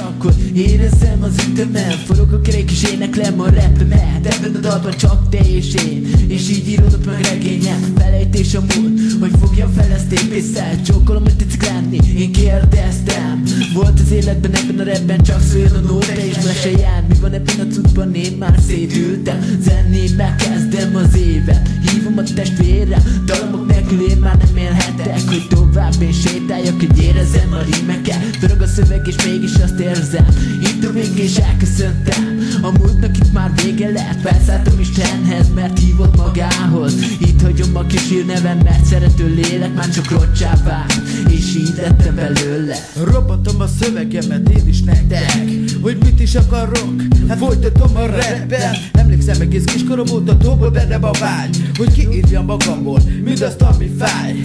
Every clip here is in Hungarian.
csak hogy érezzem az ütemet. Forog a kerék és éneklem a rappemet. Ebben a dalban csak te és én, és így írodott meg regényem. Felejtés a múlt, hogy fogjam fel ezt épészel. Csókolom, hogy tetszik lenni, én kérdeztem. Volt az életben ebben a rapben, csak szóljon a nóta és meséljen. Mi van ebben a cuccban, én már szétültem. Zennémmel kezdem az évet, hívom a testvérem. Dalomok nélkül én már nem élhetek, hogy tovább én sétáljak, hogy érezzem a rímeket. Dorog a szöveg és mégis azt érzem, itt a vége és elköszöntem. A múltnak itt már vége lett, felszálltam Istenhez, mert hívott magához. Itt hagyom a kis hírnevem, mert szerető lélek már csak rocsá vált, és így lettem belőle. Robbantom a szövegemet én is nektek, hogy mit is akarok, hát folytatom a rappen. Emlékszem egész kiskorom óta tóból bennem a vágy, hogy kiírjam magamból mindazt, ami fáj.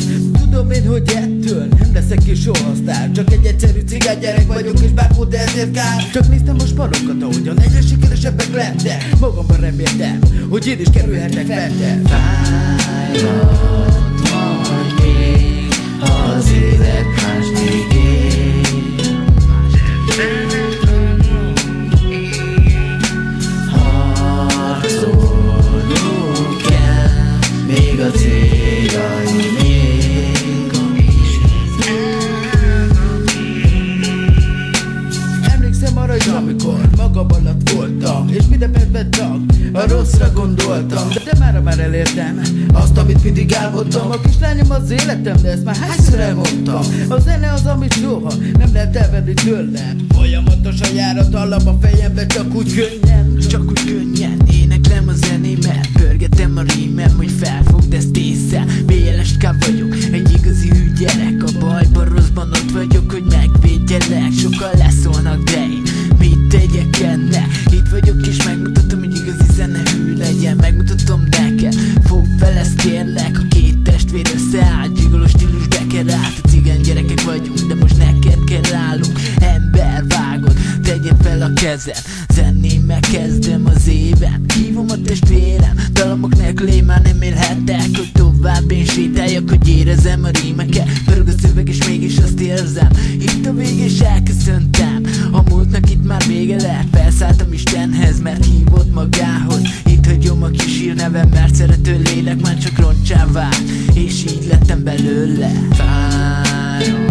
Tudom én, hogy ettől nem leszek ki soha sztár, csak egy egyszerű cigány gyerek vagyok, és bármód ezért kár. Csak néztem a sparokat, ahogyan egyre sikeresebbek lettek. Magamban reméltem, hogy én is kerülhetek fente. Fájhat majd még az élet más végén. Harcolnunk kell még a céljaimért. Emlékszem arra is, amikor magam alatt voltam, és minden percben csak a rosszra gondoltam. De mára már elértem azt, amit mindig álmodtam. A kislányom az életem, de ezt már hányszor elmondtam. A zene az, amit soha nem lehet elvenni tőlem. Folyamatosan jár a dallam a fejembe, csak úgy könnyen. Csak úgy könnyen éneklem a zenémet, pörgetem a rímem, hogy felfogd ezt észre. BLSK vagyok, egy igazi hű gyerek. A bajban, rosszban ott vagyok, hogy megvédjelek. Sokan leszólnak, de én mit tegyek ennek? Itt vagyok és megmutatom, hogy igazi zene hű legyen. Megmutatom neked, fogd fel ezt kérlek. A két testvér összeáll, dzsigoló stílus bekerált. A cigány gyerekek vagyunk, de most neked kell állunk. Ember vágod, tegyed fel a kezed, zennémmel kezdem az évet. Hívom a testvérem, dalomok nélkül én már nem élhetek, hogy tovább én sétáljak, hogy érezzem a rímeket. Pörög a szöveg és mégis azt érzem, itt a vége és elköszöntem. A múltnak itt már vége lett, felszálltam Istenhez, mert hívott magához. Itt hagyom a kis hírnevem, mert szerető lélek már csak roncsá vált, és így lettem belőle. Fájom